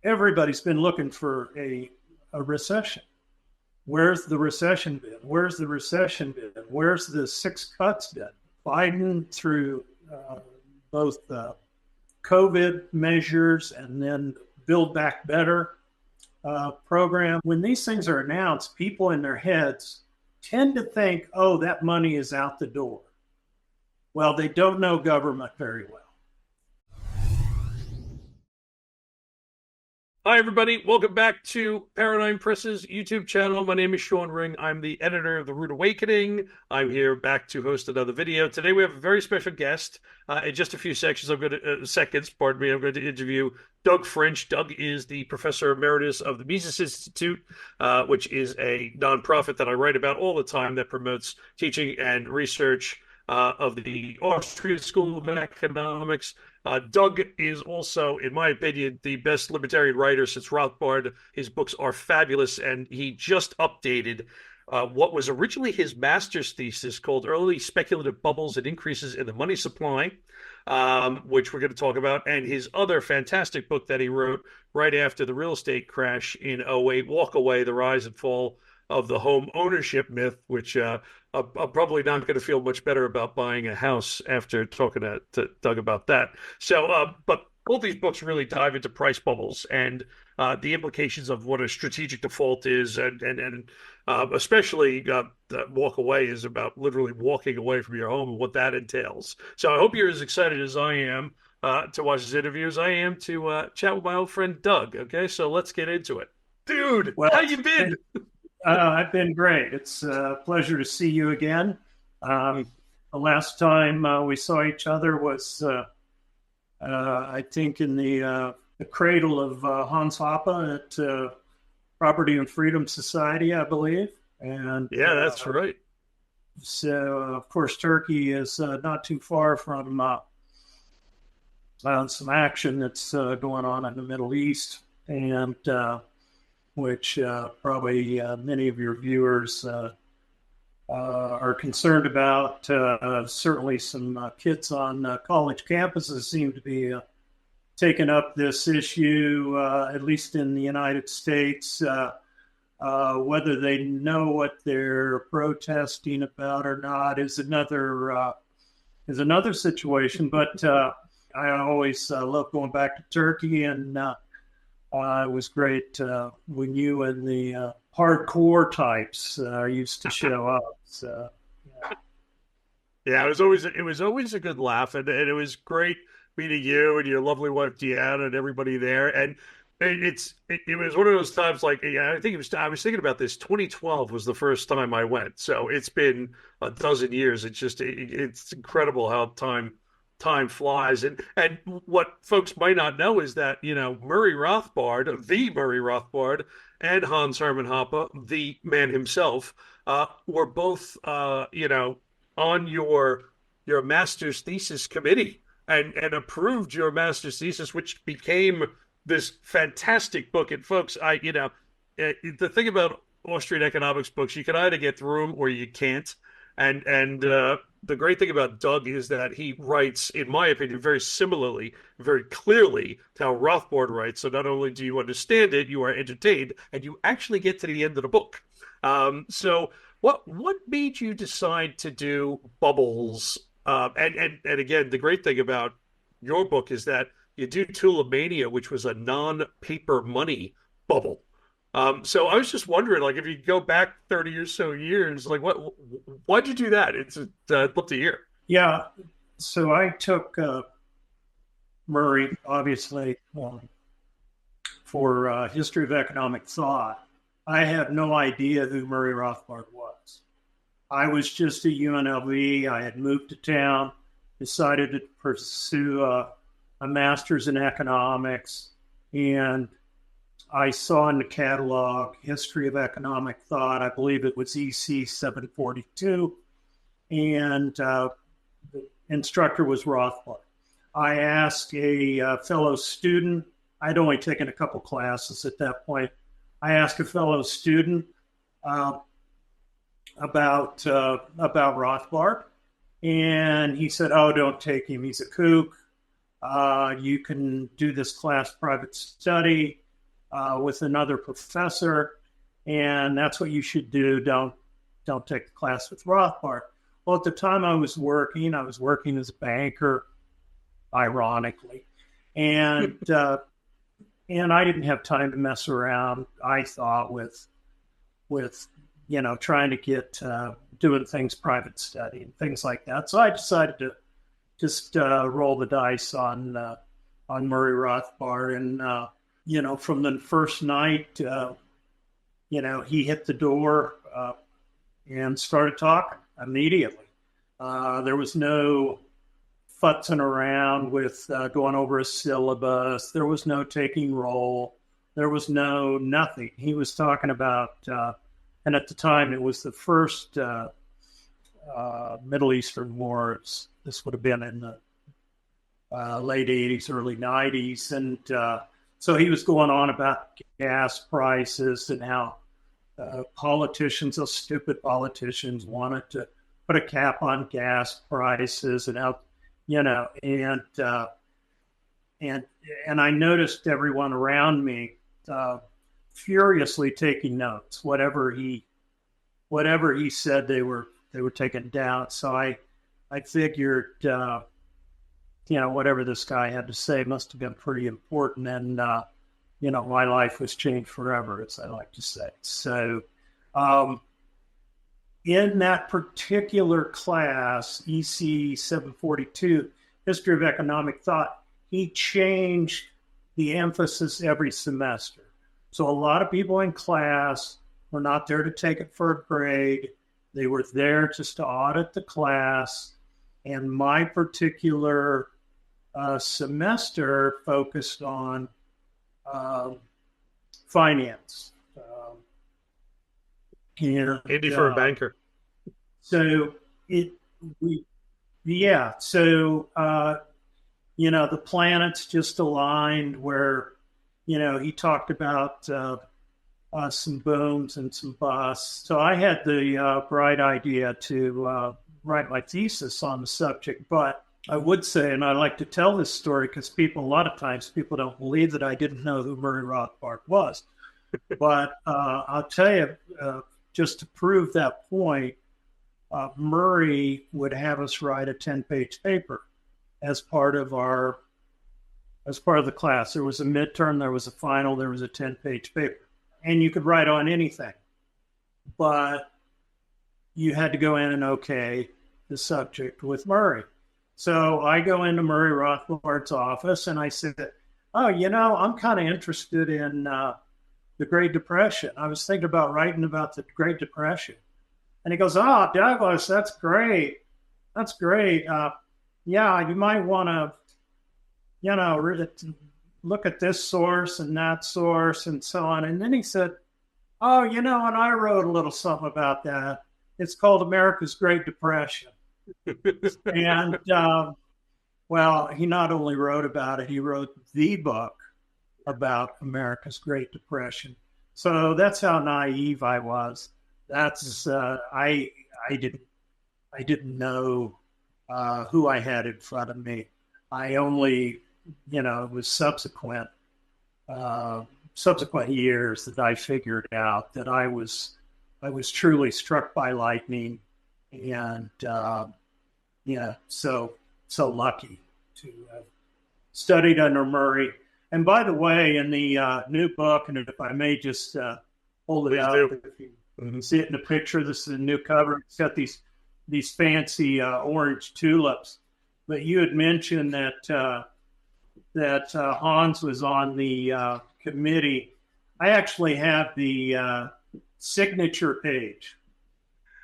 everybody's been looking for a recession. Where's the recession been? Where's the recession been? Where's the six cuts been? Biden, through both COVID measures and then Build Back Better program. When these things are announced, people in their heads tend to think, oh, that money is out the door. Well, they don't know government very well. Hi, everybody. Welcome back to Paradigm Press's YouTube channel. My name is Sean Ring. I'm the editor of The Rude Awakening. I'm here back to host another video. Today, we have a very special guest. In just a few seconds, I'm going to interview Doug French. Doug is the professor emeritus of the Mises Institute, which is a nonprofit that I write about all the time that promotes teaching and research of the Austrian School of Economics. Doug is also, in my opinion, the best libertarian writer since Rothbard. His books are fabulous, and he just updated what was originally his master's thesis called Early Speculative Bubbles and Increases in the Money Supply, which we're going to talk about, and his other fantastic book that he wrote right after the real estate crash in '08, Walk Away, The Rise and Fall of the Home Ownership Myth, which I'm probably not going to feel much better about buying a house after talking to Doug about that. So, but both these books really dive into price bubbles and the implications of what a strategic default is, and especially Walk Away is about literally walking away from your home and what that entails. So I hope you're as excited as I am to watch this interview as I am to chat with my old friend Doug. Okay, so let's get into it. Dude, Well, how you been? I've been great. It's a pleasure to see you again. The last time we saw each other was, I think, in the cradle of Hans Hoppe at Property and Freedom Society, I believe. And yeah, that's right. So, of course, Turkey is not too far from some action that's going on in the Middle East, and which probably many of your viewers are concerned about. Certainly some kids on college campuses seem to be taking up this issue, at least in the United States. Whether they know what they're protesting about or not is another situation. But I always love going back to Turkey, and it was great when you and the hardcore types used to show up. So, yeah, it was always a good laugh, and it was great meeting you and your lovely wife Deanna and everybody there. And it was one of those times, like, I think I was thinking about this. 2012 was the first time I went, so it's been a dozen years. It's incredible how time flies. And what folks might not know is that, Murray Rothbard, the Murray Rothbard, and Hans Hermann Hoppe, the man himself, were both on your master's thesis committee and approved your master's thesis, which became this fantastic book. And folks, the thing about Austrian economics books, you can either get through them or you can't. And the great thing about Doug is that he writes, in my opinion, very similarly, very clearly to how Rothbard writes. So not only do you understand it, you are entertained, and you actually get to the end of the book. So what made you decide to do bubbles? And again, the great thing about your book is that you do Tulamania, which was a non-paper money bubble. So I was just wondering, like, if you go back 30 or so years, like, why'd you do that? I'd love to hear. Yeah. So I took Murray, obviously, for history of economic thought. I had no idea who Murray Rothbard was. I was just a UNLV. I had moved to town, decided to pursue a master's in economics, and I saw in the catalog History of Economic Thought. I believe it was EC 742, and the instructor was Rothbard. I asked a fellow student. I'd only taken a couple classes at that point. I asked a fellow student about Rothbard, and he said, "Oh, don't take him. He's a kook. You can do this class private study." with another professor, and that's what you should do. Don't take the class with Rothbard. Well, at the time I was working as a banker, ironically, and and I didn't have time to mess around. I thought with trying to get doing things private study and things like that. So I decided to just roll the dice on Murray Rothbard, and from the first night, he hit the door and started talking immediately. There was no futzing around with going over a syllabus. There was no taking roll. There was no nothing. He was talking about, and at the time it was the first Middle Eastern wars. This would have been in the late 80s, early 90s. And so he was going on about gas prices and how politicians, those stupid politicians, wanted to put a cap on gas prices and how, and I noticed everyone around me furiously taking notes. Whatever he said, they were taking down. So I figured, whatever this guy had to say must have been pretty important, and my life was changed forever, as I like to say. So, in that particular class, EC 742, History of Economic Thought, he changed the emphasis every semester. So a lot of people in class were not there to take it for a grade. They were there just to audit the class. And my particular semester focused on finance. Handy for a banker. So the planets just aligned where, he talked about some booms and some busts. So I had the bright idea to write my thesis on the subject. But I would say, and I like to tell this story because a lot of times people don't believe that I didn't know who Murray Rothbard was. But I'll tell you, just to prove that point, Murray would have us write a 10-page paper as part of the class. There was a midterm, there was a final, there was a 10-page paper. And you could write on anything. But you had to go in and okay the subject with Murray. So I go into Murray Rothbard's office and I said, I'm kind of interested in the Great Depression. I was thinking about writing about the Great Depression. And he goes, Douglas, that's great. That's great. You might want to, look at this source and that source and so on. And then he said, and I wrote a little something about that. It's called America's Great Depression. And, he not only wrote about it, he wrote the book about America's Great Depression. So that's how naive I was. That's I didn't know who I had in front of me. I only, it was subsequent years that I figured out that I was truly struck by lightning, and so lucky to have studied under Murray. And by the way, in the new book, and if I may just hold it out, if you see it in the picture, this is a new cover. It's got these fancy orange tulips. But you had mentioned that Hans was on the committee. I actually have the signature page.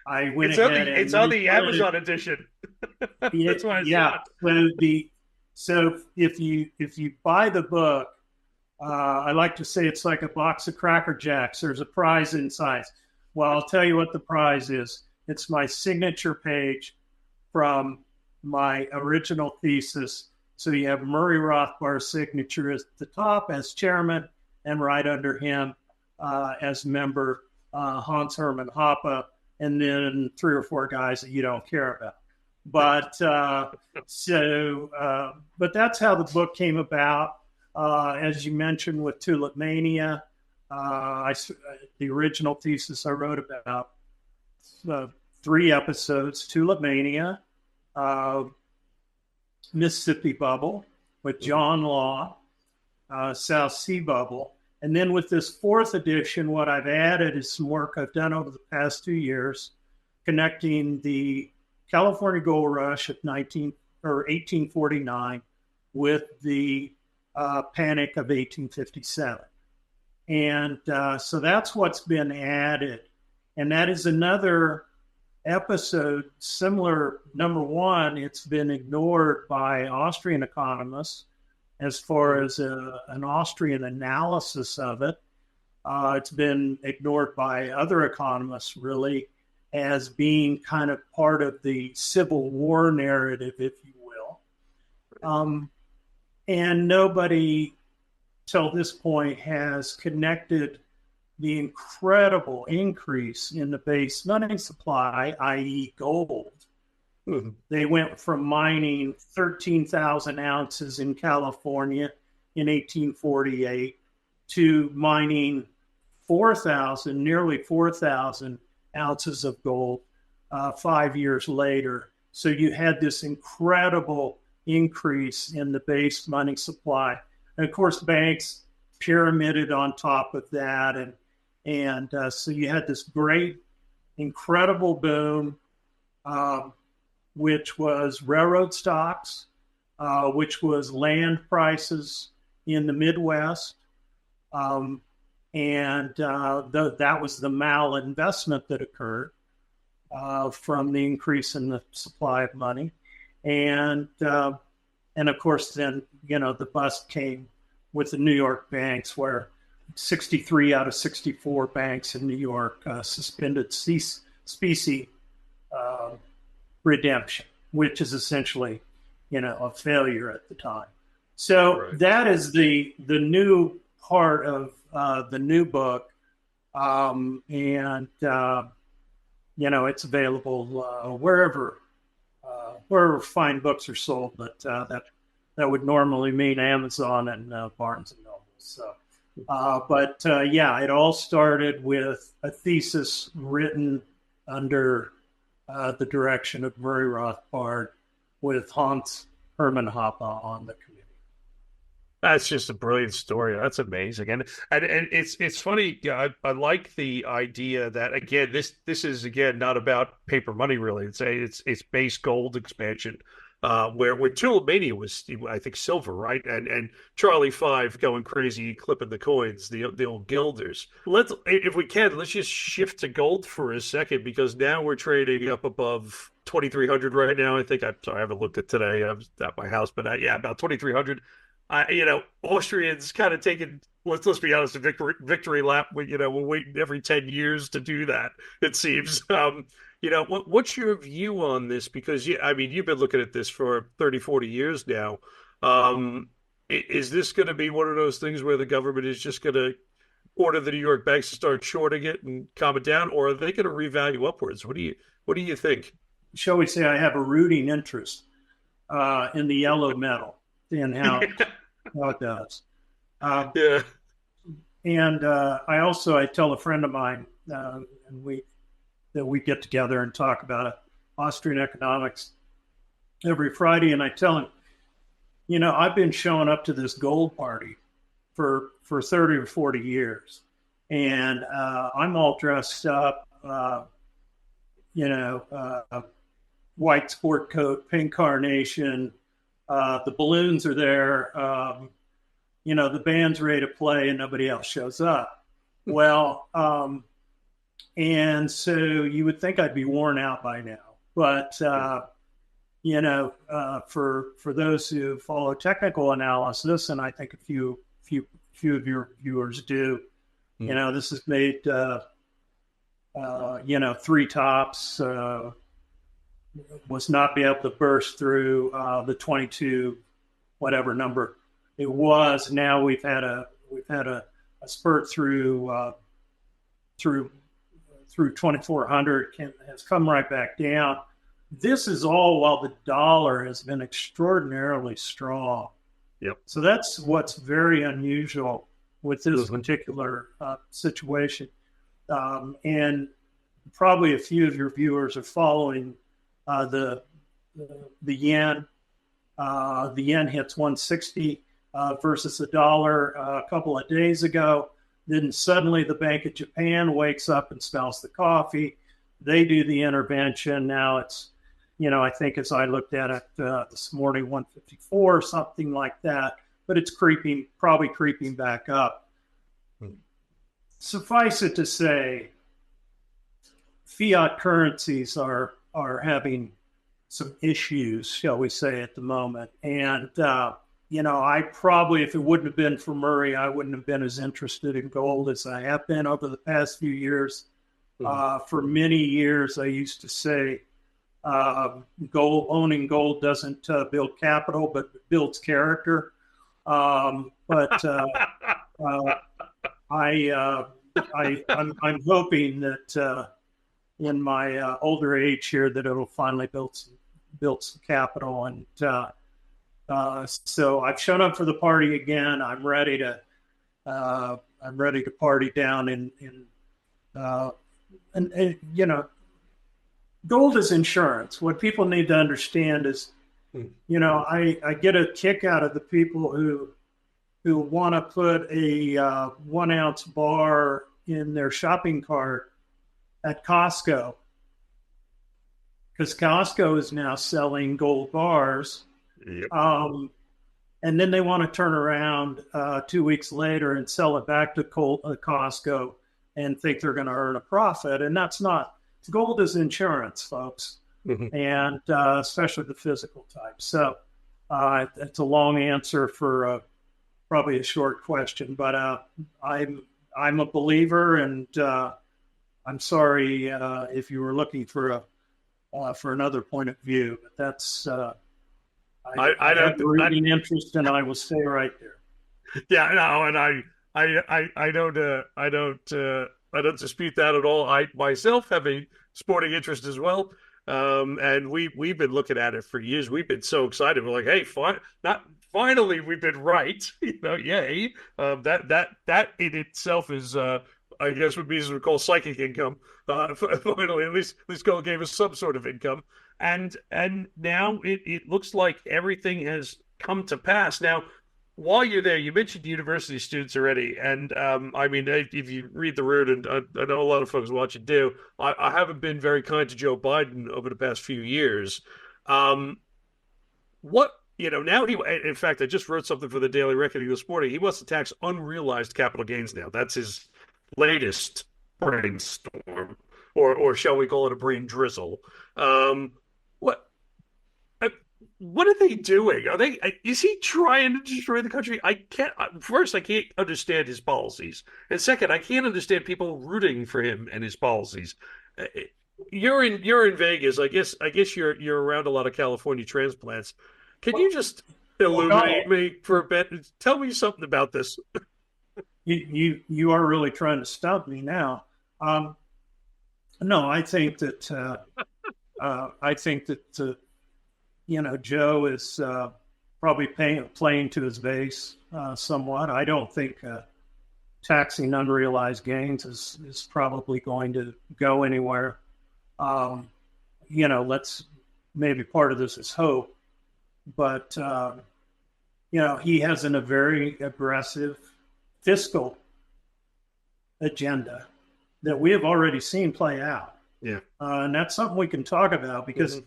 I went ahead. It's on the Amazon edition. That's why So if you buy the book, I like to say it's like a box of Cracker Jacks. There's a prize inside. Well, I'll tell you what the prize is. It's my signature page from my original thesis. So you have Murray Rothbard's signature at the top as chairman, and right under him as member Hans Hermann Hoppe, and then 3 or 4 guys that you don't care about. But but that's how the book came about. As you mentioned with Tulip Mania, the original thesis I wrote about 3 episodes: Tulip Mania, Mississippi Bubble with John Law, South Sea Bubble. And then with this 4th edition, what I've added is some work I've done over the past 2 years, connecting the California Gold Rush of 1849 with the Panic of 1857. And so that's what's been added. And that is another episode similar. Number one, it's been ignored by Austrian economists as far as an Austrian analysis of it. It's been ignored by other economists, really, as being kind of part of the Civil War narrative, if you will. And nobody, till this point, has connected the incredible increase in the base money supply, i.e. gold. Mm-hmm. They went from mining 13,000 ounces in California in 1848 to mining nearly 4,000 ounces of gold 5 years later. So you had this incredible increase in the base money supply. And of course, banks pyramided on top of that. And so you had this great, incredible boom, which was railroad stocks, which was land prices in the Midwest. And that was the malinvestment that occurred from the increase in the supply of money. And of course, then, the bust came with the New York banks, where 63 out of 64 banks in New York suspended specie redemption, which is essentially, a failure at the time. So right. That is the new part of the new book, and it's available wherever fine books are sold, but that would normally mean Amazon and Barnes and Noble. So, it all started with a thesis written under the direction of Murray Rothbard, with Hans Hermann Hoppe on the committee. That's just a brilliant story. That's amazing, and it's funny. I like the idea that, again, this is again not about paper money really. It's base gold expansion. Where Tulipmania was, I think, silver, right? And Charlie Five going crazy, clipping the coins, the old guilders. If we can, let's just shift to gold for a second, because now we're trading up above 2,300 right now. I think I haven't looked at today. I was at my house, but about 2,300. Austrians kind of taking, let's be honest, a victory lap. We're waiting every 10 years to do that, it seems. What's your view on this? Because, you've been looking at this for 30, 40 years now. Is this going to be one of those things where the government is just going to order the New York banks to start shorting it and calm it down, or are they going to revalue upwards? What do you think? Shall we say I have a rooting interest in the yellow metal and how it does. Yeah. And I tell a friend of mine, and we get together and talk about Austrian economics every Friday, and I tell him, I've been showing up to this gold party for 30 or 40 years, and I'm all dressed up, white sport coat, pink carnation, the balloons are there, the band's ready to play, and nobody else shows up. Well, and so you would think I'd be worn out by now, but for those who follow technical analysis, and I think a few of your viewers do, this is made, 3 tops, was not be able to burst through the 22, whatever number it was. Now we've had a spurt through 2,400, has come right back down. This is all while the dollar has been extraordinarily strong. Yep. So that's what's very unusual with this Mhm. particular situation. And probably a few of your viewers are following uh, the, the yen. The yen hits 160 versus the dollar a couple of days ago. Then suddenly the Bank of Japan wakes up and smells the coffee. They do the intervention. Now it's, I think as I looked at it this morning, 154, something like that. But it's probably creeping back up. Suffice it to say, fiat currencies are having some issues, shall we say, at the moment. And I probably, if it wouldn't have been for Murray, I wouldn't have been as interested in gold as I have been over the past few years. For many years, I used to say, owning gold doesn't build capital, but builds character. But I'm hoping that in my older age here that it'll finally build some capital, and so I've shown up for the party again. I'm ready to party down and gold is insurance. What people need to understand is, I get a kick out of the people who want to put a 1 ounce bar in their shopping cart at Costco, because Costco is now selling gold bars. Yep. And then they want to turn around 2 weeks later and sell it back to Costco and think they're going to earn a profit. And that's not. Gold is insurance, folks, and especially the physical type. So it's a long answer for probably a short question, but I'm a believer, and I'm sorry if you were looking for another point of view, but that's I have a reading interest, and I will stay right there. Yeah, no, and I don't dispute that at all. I myself have a sporting interest as well, and we've been looking at it for years. We've been so excited. We're like, hey, finally we've been right. Yay! That in itself is, I guess, would be what we call psychic income. Finally, at least gold gave us some sort of income, and now it looks like everything has come to pass. Now, while you're there, you mentioned university students already, and I mean, if you read the Root, and I know a lot of folks watch it do, I haven't been very kind to Joe Biden over the past few years. What now in fact, I just wrote something for the Daily Reckoning this morning. He wants to tax unrealized capital gains now. That's his latest brainstorm, or shall we call it a brain drizzle? What what are they doing? Is he trying to destroy the country? I can't. First, I can't understand his policies, and second, I can't understand people rooting for him and his policies. You're in Vegas. I guess you're around a lot of California transplants. Can you just illuminate me for a bit? Tell me something about this. You are really trying to stump me now. No, I think that Joe is probably playing to his base somewhat. I don't think taxing unrealized gains is probably going to go anywhere. Let's maybe part of this is hope, but he has a very aggressive fiscal agenda that we have already seen play out. Yeah, and that's something we can talk about because.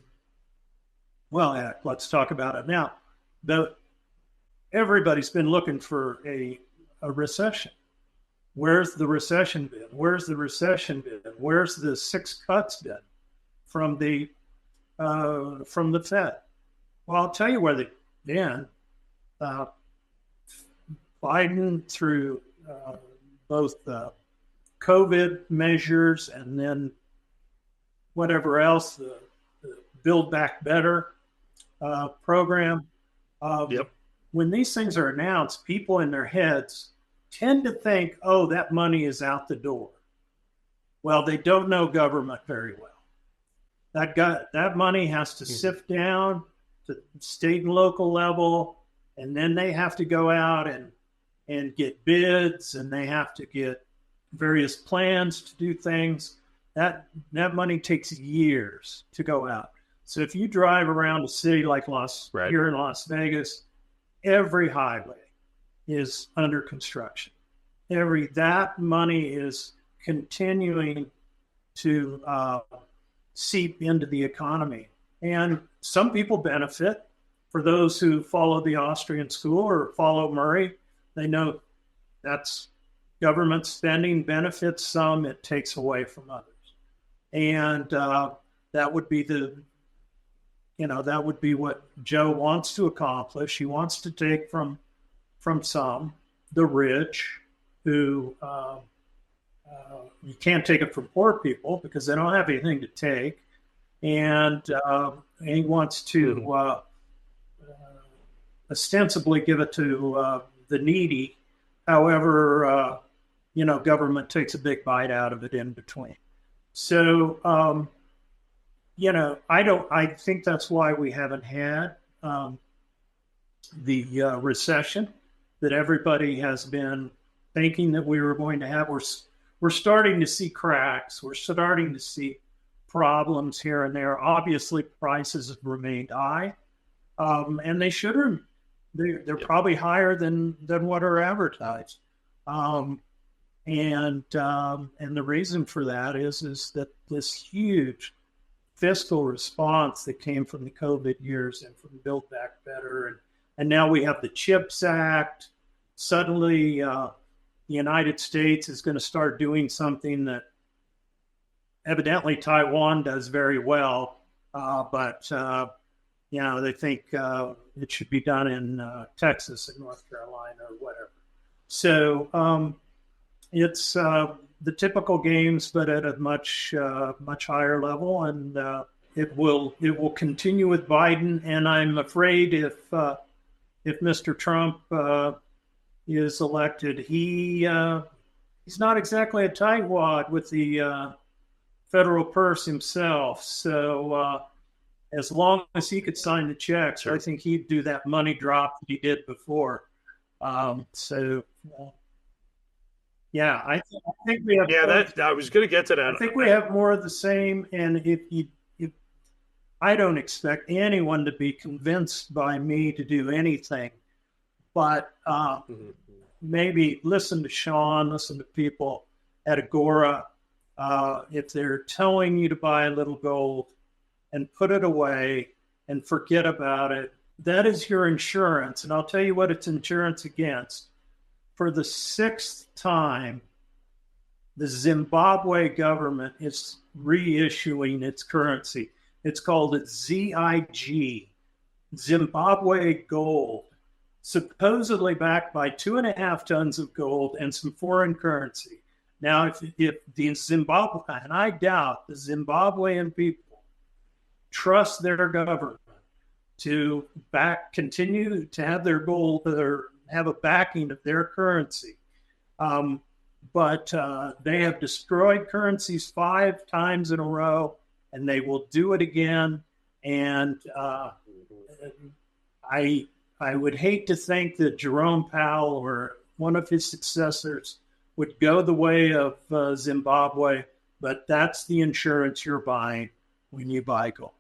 Well, let's talk about it now. Everybody's been looking for a recession. Where's the recession been? Where's the recession been? Where's the 6 cuts been from the Fed? Well, I'll tell you where they've been. Biden, through both COVID measures and then whatever else, the Build Back Better program. Yep. When these things are announced, people in their heads tend to think, oh, that money is out the door. Well, they don't know government very well. That money has to sift down to state and local level and then they have to go out and get bids, and they have to get various plans to do things. That money takes years to go out. So if you drive around a city like Right. here in Las Vegas, every highway is under construction. That money is continuing to seep into the economy, and some people benefit. For those who follow the Austrian school or follow Murray, they know that's government spending benefits some, it takes away from others, and that would be that would be what Joe wants to accomplish. He wants to take from some, the rich, who you can't take it from poor people because they don't have anything to take, and he wants to ostensibly give it to the needy. However, government takes a big bite out of it in between. So, I think that's why we haven't had the recession that everybody has been thinking that we were going to have. We're starting to see cracks. We're starting to see problems here and there. Obviously, prices have remained high, and they should have. They're probably higher than what are advertised, and the reason for that is that this huge fiscal response that came from the COVID years and from Build Back Better, and now we have the CHIPS Act. Suddenly, the United States is going to start doing something that evidently Taiwan does very well, but they think it should be done in Texas and North Carolina or whatever. So it's the typical games, but at a much higher level, and it will continue with Biden. And I'm afraid if Mr. Trump is elected, he's not exactly a tightwad with the federal purse himself. So as long as he could sign the checks, I think he'd do that money drop that he did before. I think we have. Yeah, I was going to get to that. I think we have more of the same. And if I don't expect anyone to be convinced by me to do anything, but maybe listen to Sean, listen to people at Agora. If they're telling you to buy a little gold and put it away and forget about it, that is your insurance. And I'll tell you what it's insurance against. For the sixth time, the Zimbabwe government is reissuing its currency. It's called ZIG, Zimbabwe Gold, supposedly backed by 2.5 tons of gold and some foreign currency. Now, if the Zimbabwe, and I doubt the Zimbabwean people trust their government to continue to have their gold, or have a backing of their currency. But they have destroyed currencies 5 times in a row, and they will do it again. And I would hate to think that Jerome Powell or one of his successors would go the way of Zimbabwe, but that's the insurance you're buying when you buy gold.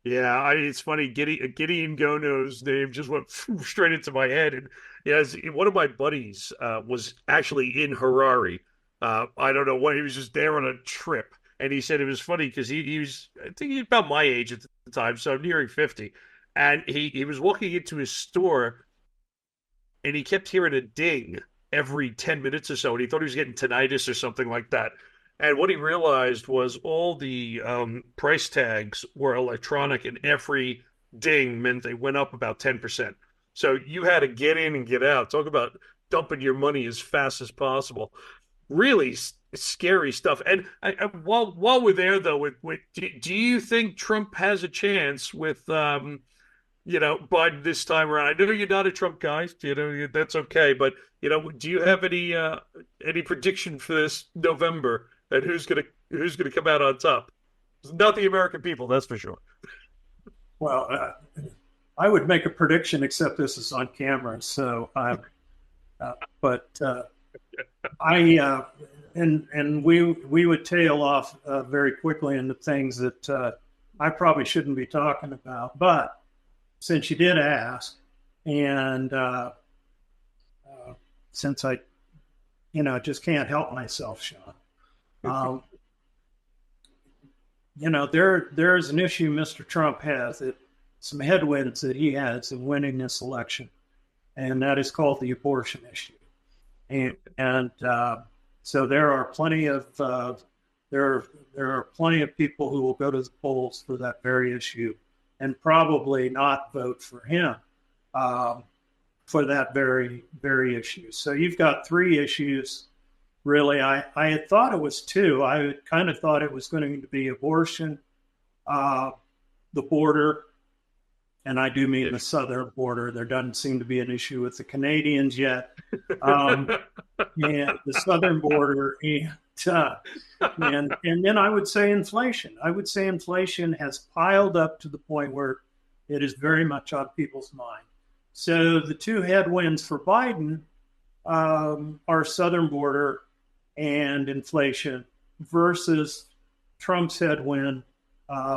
Yeah, it's funny. Gideon Gono's name just went straight into my head. And yes, one of my buddies was actually in Harare. I don't know what, he was just there on a trip, and he said it was funny because he was, I think he's about my age at the time, so I'm nearing 50, and he was walking into his store, and he kept hearing a ding every 10 minutes or so, and he thought he was getting tinnitus or something like that. And what he realized was all the price tags were electronic, and every ding meant they went up about 10%. So you had to get in and get out. Talk about dumping your money as fast as possible. Really scary stuff. And while we're there, though, do you think Trump has a chance with Biden this time around? I know you're not a Trump guy, that's okay. But do you have any prediction for this November? And who's gonna come out on top? Not the American people, that's for sure. Well, I would make a prediction, except this is on camera. So, but I and we would tail off very quickly into things that I probably shouldn't be talking about. But since you did ask, and since I, just can't help myself, Sean. There's an issue Mr. Trump has, some headwinds that he has in winning this election, and that is called the abortion issue. And so there are plenty of people who will go to the polls for that very issue, and probably not vote for him for that very issue. So you've got three issues. Really, I had thought it was two. I kind of thought it was going to be abortion, the border, and I do mean the southern border. There doesn't seem to be an issue with the Canadians yet. And the southern border, and then I would say inflation. I would say inflation has piled up to the point where it is very much on people's mind. So the two headwinds for Biden are southern border and inflation versus Trump's headwind,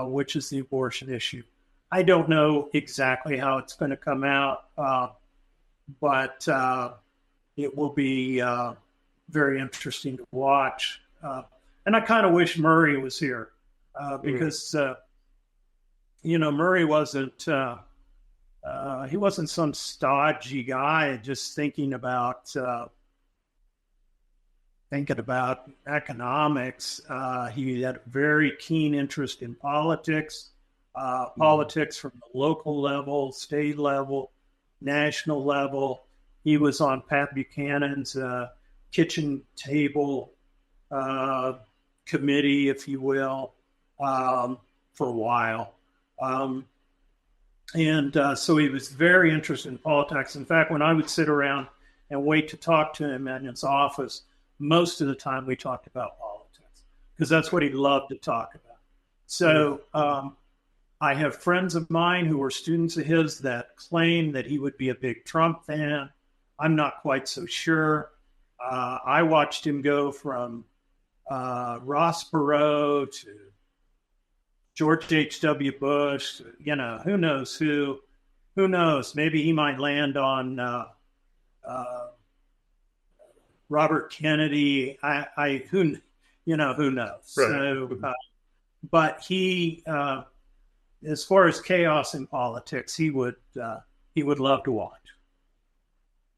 which is the abortion issue. I don't know exactly how it's going to come out, but it will be very interesting to watch. And I kind of wish Murray was here because, Murray wasn't he wasn't some stodgy guy just thinking about economics. He had a very keen interest in politics. Politics from the local level, state level, national level. He was on Pat Buchanan's kitchen table committee, if you will, for a while. So he was very interested in politics. In fact, when I would sit around and wait to talk to him in his office, most of the time we talked about politics because that's what he loved to talk about. So I have friends of mine who were students of his that claim that he would be a big Trump fan. I'm not quite so sure. I watched him go from Ross Perot to George H.W. Bush, who knows who knows? Maybe he might land on Robert Kennedy. Who knows? Right. So, but he, as far as chaos in politics, he would love to watch.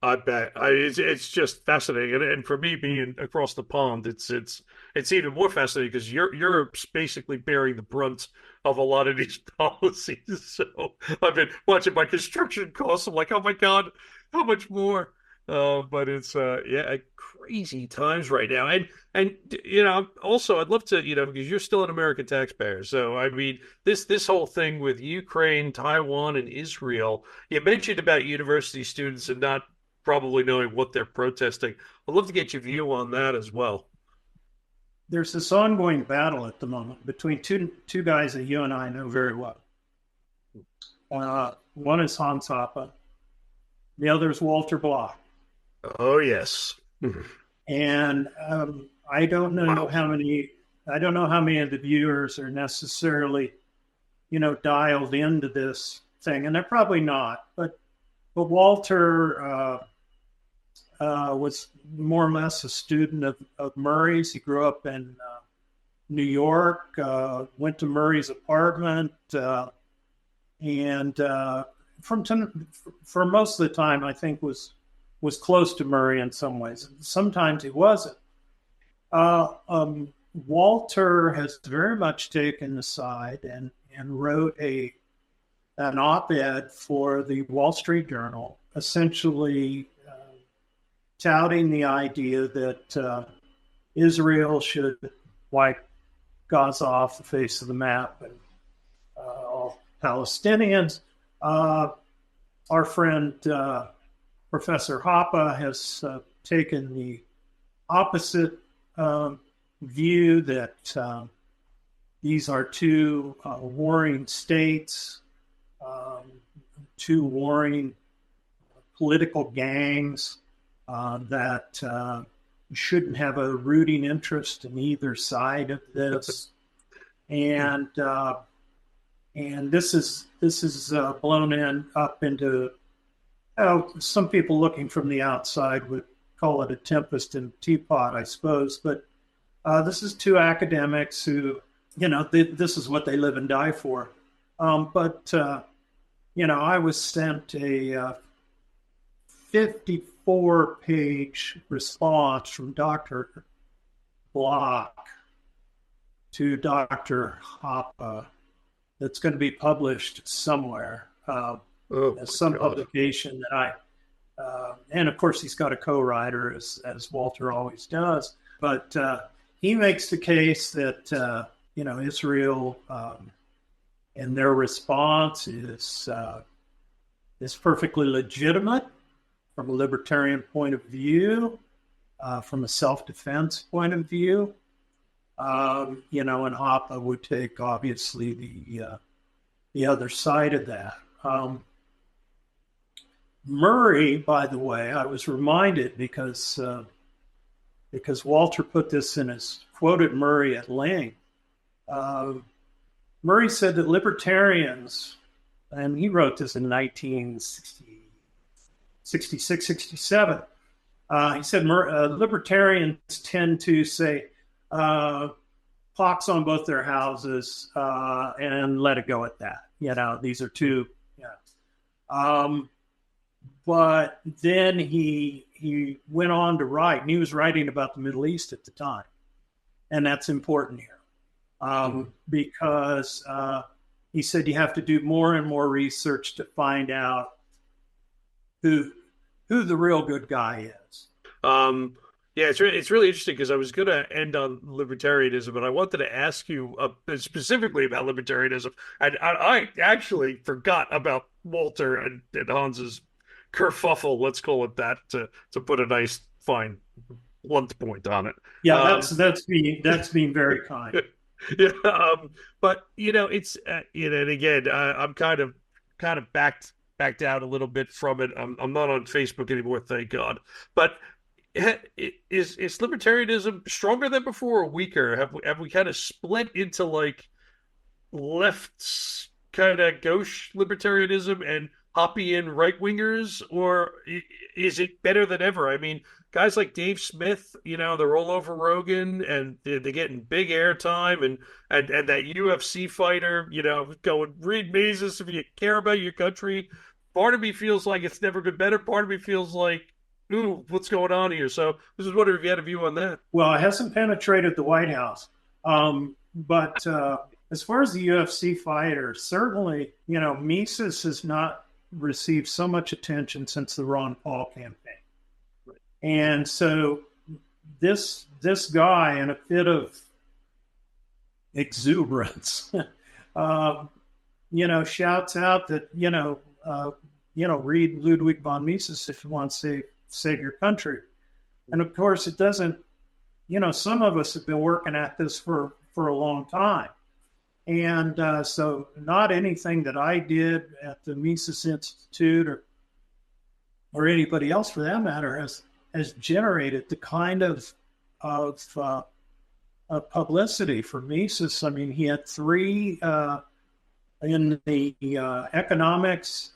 I bet it's just fascinating, and for me being across the pond, it's even more fascinating because you're basically bearing the brunt of a lot of these policies. So I've been watching my construction costs. I'm like, oh my god, how much more? But it's crazy times right now, and also I'd love to because you're still an American taxpayer. So I mean this whole thing with Ukraine, Taiwan, and Israel. You mentioned about university students and not probably knowing what they're protesting. I'd love to get your view on that as well. There's this ongoing battle at the moment between two guys that you and I know very well. One is Hans Hoppe. The other is Walter Block. Oh yes. And I don't know how many of the viewers are necessarily, dialed into this thing, and they're probably not. But Walter was more or less a student of Murray's. He grew up in New York, went to Murray's apartment, and for most of the time, I think was close to Murray in some ways. Sometimes he wasn't. Walter has very much taken the side and wrote an op-ed for the Wall Street Journal, essentially touting the idea that Israel should wipe Gaza off the face of the map and all Palestinians. Our friend Professor Hoppe has taken the opposite view that these are two warring states. two warring political gangs that shouldn't have a rooting interest in either side of this, and this is blown up into, some people looking from the outside would call it a tempest in a teapot, I suppose, but this is two academics who, this is what they live and die for. But I was sent a 54-page response from Dr. Block to Dr. Hoppe that's going to be published somewhere. Some publication that and of course he's got a co-writer as Walter always does, but he makes the case that Israel and their response is perfectly legitimate from a libertarian point of view, from a self-defense point of view. And Hoppe would take obviously the other side of that. Murray, by the way, I was reminded because Walter put this in his quoted Murray at length. Murray said that libertarians, and he wrote this in 1966, 67. He said libertarians tend to say pox on both their houses and let it go at that. These are two. But then he went on to write, and he was writing about the Middle East at the time. And that's important here because he said you have to do more and more research to find out who the real good guy is. It's really interesting because I was going to end on libertarianism, but I wanted to ask you specifically about libertarianism. I actually forgot about Walter and Hans's kerfuffle, let's call it that, to put a nice, fine, blunt point on it. Yeah, that's being very kind. Yeah, but it's and again, I'm kind of backed out a little bit from it. I'm not on Facebook anymore, thank God. But is libertarianism stronger than before or weaker? Have we kind of split into like left kind of gauche libertarianism and Hoppian right wingers, or is it better than ever? I mean, guys like Dave Smith, they're all over Rogan and they're getting big airtime, and that UFC fighter, going Reed Mazes, if you care about your country. Part of me feels like it's never been better. Part of me feels like, ooh, what's going on here? So I was just wondering if you had a view on that. Well, it hasn't penetrated the White House. But as far as the UFC fighter, certainly, Mises has not received so much attention since the Ron Paul campaign. Right. And so this guy, in a fit of exuberance, shouts out that, read Ludwig von Mises if you want to save your country. And of course, it doesn't, some of us have been working at this for a long time. And so not anything that I did at the Mises Institute or anybody else for that matter has generated the kind of publicity for Mises. I mean, he had three in the economics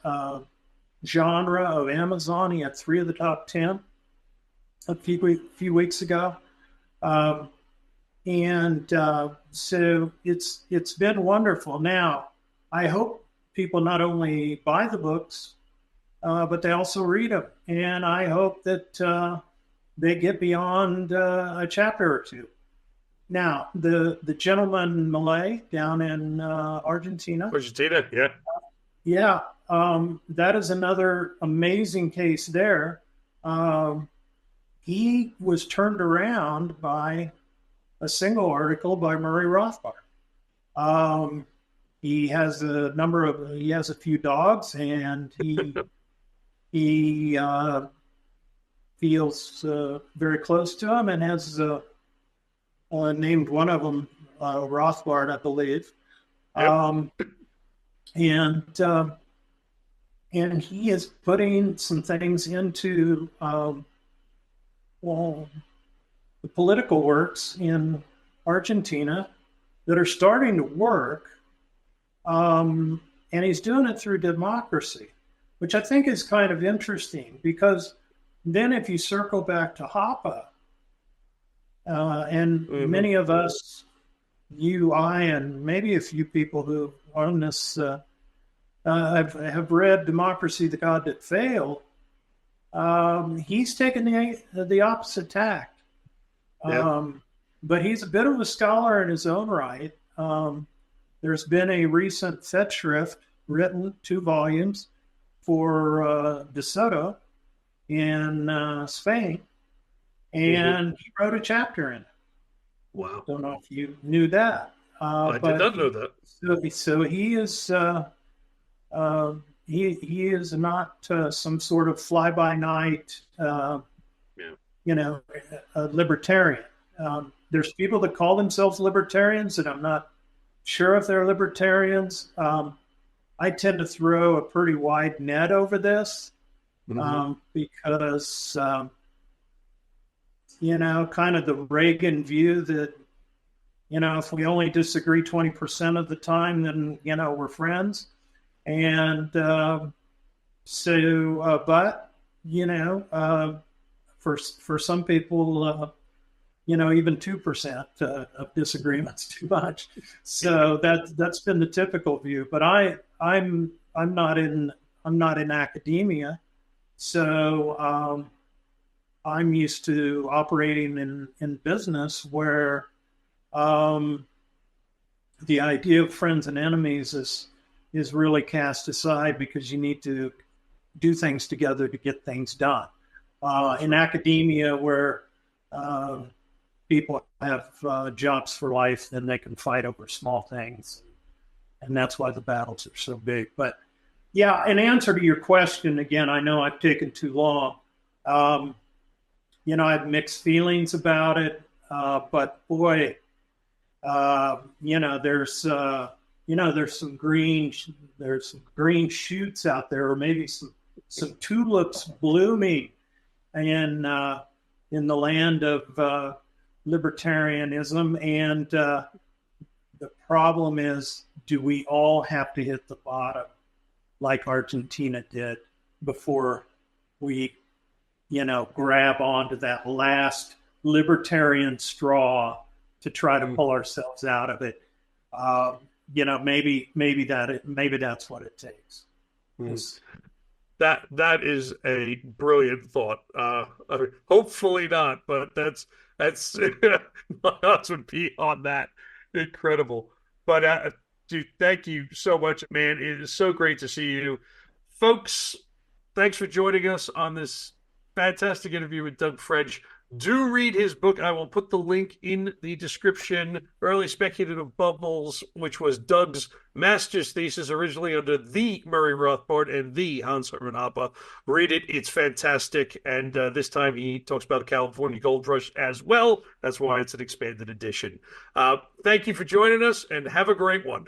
genre of Amazon. He had 3 of the top 10 a few weeks ago. So it's been wonderful. Now, I hope people not only buy the books, but they also read them. And I hope that they get beyond a chapter or two. Now, the gentleman Malay down in Argentina. Yeah. Yeah, that is another amazing case there. He was turned around by a single article by Murray Rothbard. He has a few dogs, and he feels very close to them, and has named one of them Rothbard, I believe. Yep. and he is putting some things into well, the political works in Argentina that are starting to work. And he's doing it through democracy, which I think is kind of interesting because then if you circle back to Hoppe, and many of us, you, I, and maybe a few people who are on this have read Democracy, the God That Failed. He's taken the opposite tact. But he's a bit of a scholar in his own right. There's been a recent Festschrift written, 2 volumes, for De Soto in Spain, and he wrote a chapter in it. Wow. Don't know if you knew that. I did not know that. So he is he is not some sort of fly-by-night, a libertarian. There's people that call themselves libertarians, and I'm not sure if they're libertarians. I tend to throw a pretty wide net over this because, kind of the Reagan view that, if we only disagree 20% of the time, then, we're friends. And but, for some people, even 2% of disagreements too much. So that's been the typical view. But I'm not in academia, so I'm used to operating in business where the idea of friends and enemies is really cast aside because you need to do things together to get things done. In academia, where people have jobs for life, then they can fight over small things. And that's why the battles are so big. But yeah, in answer to your question, again, I know I've taken too long. I have mixed feelings about it. But boy, there's some green shoots out there, or maybe some tulips blooming in the land of libertarianism. And the problem is, do we all have to hit the bottom like Argentina did before we, grab onto that last libertarian straw to try to pull ourselves out of it? Maybe that's what it takes. That is a brilliant thought. Hopefully not, but that's my odds would be on that. Incredible. But dude, thank you so much, man. It is so great to see you, folks. Thanks for joining us on this fantastic interview with Doug French. Do read his book. I will put the link in the description. Early Speculative Bubbles, which was Doug's master's thesis, originally under the Murray Rothbard and the Hans Hermann Hoppe. Read it. It's fantastic. And this time he talks about California Gold Rush as well. That's why it's an expanded edition. Thank you for joining us, and have a great one.